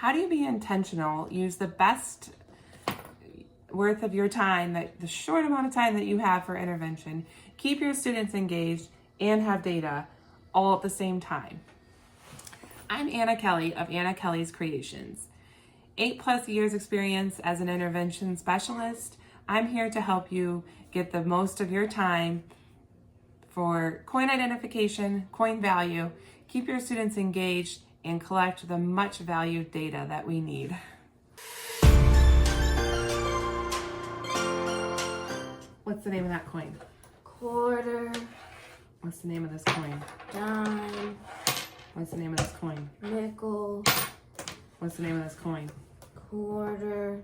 how do you be intentional? Use the best worth of your time, the short amount of time that you have for intervention. Keep your students engaged and have data all at the same time. I'm Anna Kelly of Anna Kelly's Creations. 8+ years experience as an intervention specialist. I'm here to help you get the most of your time for coin identification, coin value, keep your students engaged, and collect the much valued data that we need. What's the name of that coin? Quarter. What's the name of this coin? Dime. What's the name of this coin? Nickel. What's the name of this coin? Quarter.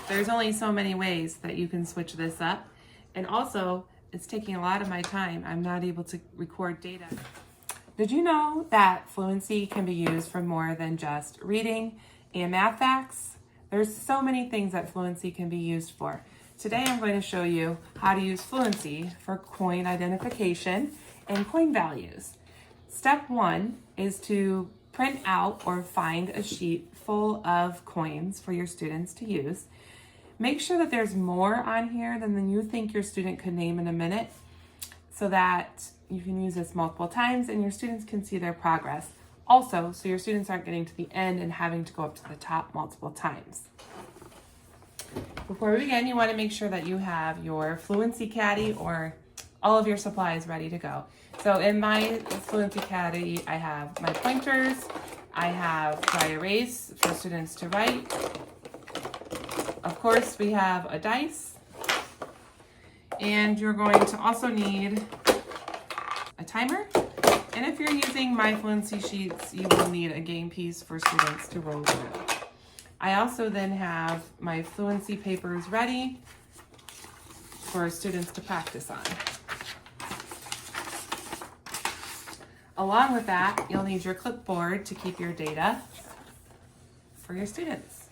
There's only so many ways that you can switch this up. And also, it's taking a lot of my time. I'm not able to record data. Did you know that Fluency can be used for more than just reading and math facts? There's so many things that Fluency can be used for. Today I'm going to show you how to use Fluency for coin identification and coin values. Step 1 is to print out or find a sheet full of coins for your students to use. Make sure that there's more on here than you think your student could name in a minute, so that you can use this multiple times and your students can see their progress. Also, so your students aren't getting to the end and having to go up to the top multiple times. Before we begin, you want to make sure that you have your Fluency caddy or all of your supplies ready to go. So in my Fluency caddy, I have my pointers, I have dry erase for students to write. Of course, we have a dice, and you're going to also need a timer. And if you're using my Fluency sheets, you will need a game piece for students to roll through. I also then have my Fluency papers ready for students to practice on. Along with that, you'll need your clipboard to keep your data for your students.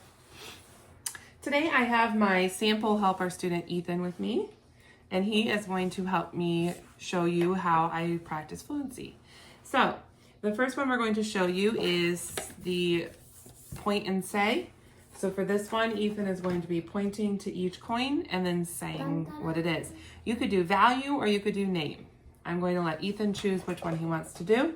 Today I have my sample helper student Ethan with me, and he is going to help me show you how I practice Fluency. So the first one we're going to show you is the point and say. So for this one, Ethan is going to be pointing to each coin and then saying what it is. You could do value or you could do name. I'm going to let Ethan choose which one he wants to do.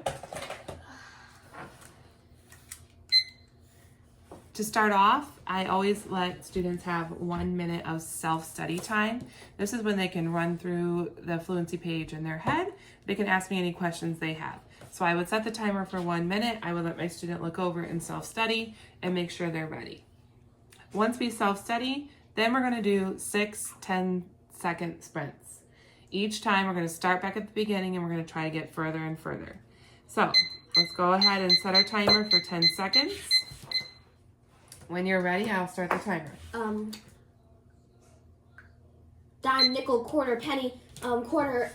To start off, I always let students have 1 minute of self-study time. This is when they can run through the Fluency page in their head. They can ask me any questions they have. So I would set the timer for 1 minute. I would let my student look over and self-study and make sure they're ready. Once we self-study, then we're going to do 6 10-second sprints. Each time we're going to start back at the beginning and we're going to try to get further and further. So let's go ahead and set our timer for 10 seconds. When you're ready, I'll start the timer. Dime, nickel, quarter, penny, quarter,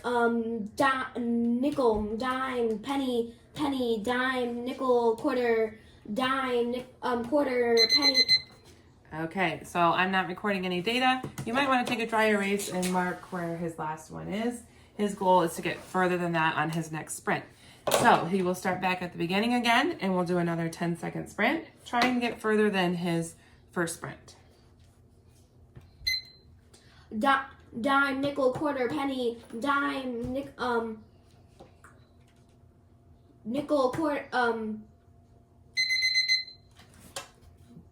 nickel, dime, penny, penny, dime, nickel, quarter, dime, quarter, penny. Okay, so I'm not recording any data. You might want to take a dry erase and mark where his last one is. His goal is to get further than that on his next sprint. So he will start back at the beginning again and we'll do another 10-second sprint, trying to get further than his first sprint. Dime, nickel, quarter, penny, dime, nickel, quarter,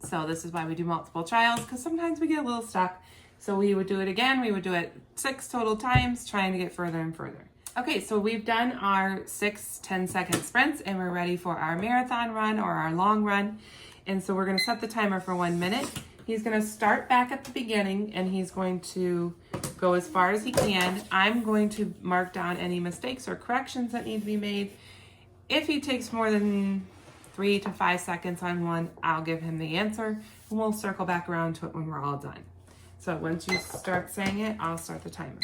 So this is why we do multiple trials, because sometimes we get a little stuck. So we would do it again. We would do it 6 total times, trying to get further and further. Okay, so we've done our 6 10-second sprints and we're ready for our marathon run or our long run. And so we're gonna set the timer for 1 minute. He's gonna start back at the beginning and he's going to go as far as he can. I'm going to mark down any mistakes or corrections that need to be made. If he takes more than 3 to 5 seconds on one, I'll give him the answer and we'll circle back around to it when we're all done. So once you start saying it, I'll start the timer.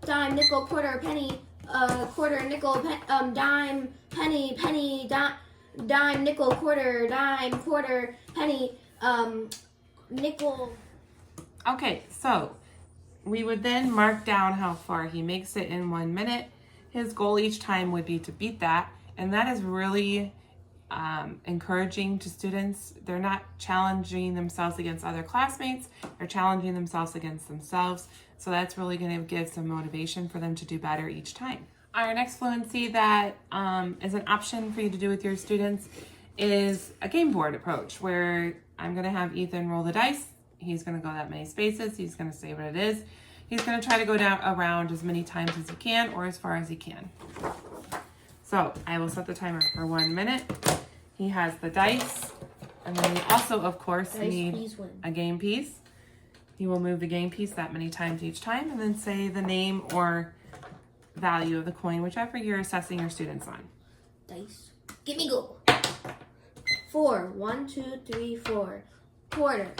Dime, nickel, quarter, penny, quarter, nickel, dime, penny, penny, dime, nickel, quarter, dime, quarter, penny, nickel. Okay, so we would then mark down how far he makes it in 1 minute. His goal each time would be to beat that, and that is really encouraging to students. They're not challenging themselves against other classmates. They're challenging themselves against themselves. So that's really going to give some motivation for them to do better each time. Our next fluency that is an option for you to do with your students is a game board approach, where I'm going to have Ethan roll the dice. He's going to go that many spaces. He's going to say what it is. He's going to try to go down around as many times as he can, or as far as he can. So I will set the timer for 1 minute. He has the dice, and then we also, of course, need a game piece. He will move the game piece that many times each time, and then say the name or value of the coin, whichever you're assessing your students on. Dice. Give me go. 4. 1, 2, 3, 4. Quarter.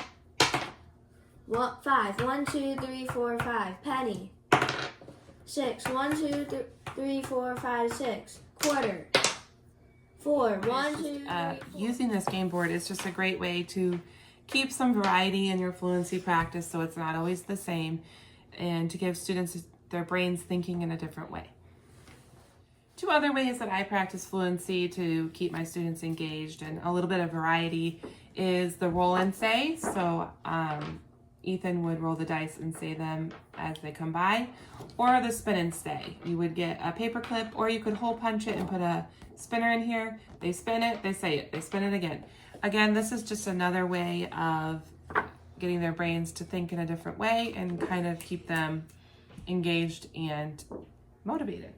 5. 1, 2, 3, 4, 5. Penny. 6. 1, 2, 3, 4, 5, 6. Quarter. 4. 1, 2, 3, 4. Using this game board is just a great way to keep some variety in your fluency practice, so it's not always the same, and to give students their brains thinking in a different way. 2 other ways that I practice fluency to keep my students engaged and a little bit of variety is the roll and say. So Ethan would roll the dice and say them as they come by, or the spin and stay. You would get a paper clip, or you could hole punch it and put a spinner in here. They spin it, they say it, they spin it again. Again, this is just another way of getting their brains to think in a different way and kind of keep them engaged and motivated.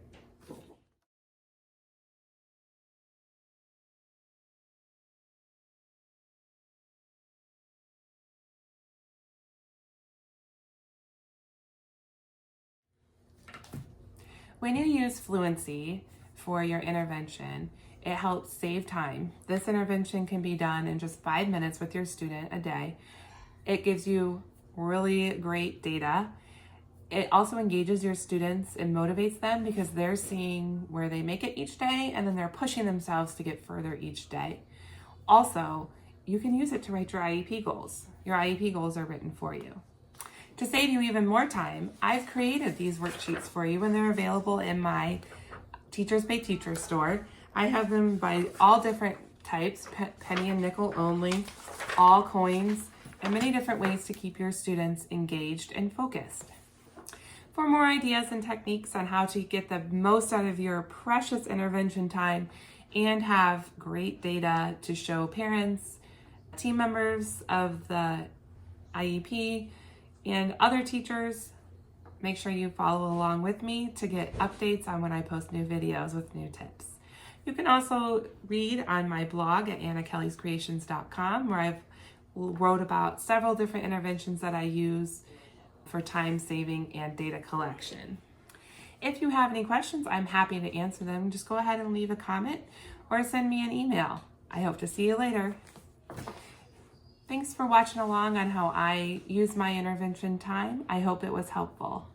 When you use Fluency for your intervention, it helps save time. This intervention can be done in just 5 minutes with your student a day. It gives you really great data. It also engages your students and motivates them because they're seeing where they make it each day, and then they're pushing themselves to get further each day. Also, you can use it to write your IEP goals. Your IEP goals are written for you. To save you even more time, I've created these worksheets for you, and they're available in my Teachers Pay Teachers store. I have them by all different types, penny and nickel only, all coins, and many different ways to keep your students engaged and focused. For more ideas and techniques on how to get the most out of your precious intervention time and have great data to show parents, team members of the IEP, and other teachers, make sure you follow along with me to get updates on when I post new videos with new tips. You can also read on my blog at annakellyscreations.com, where I've wrote about several different interventions that I use for time saving and data collection. If you have any questions, I'm happy to answer them. Just go ahead and leave a comment or send me an email. I hope to see you later. Thanks for watching along on how I use my intervention time. I hope it was helpful.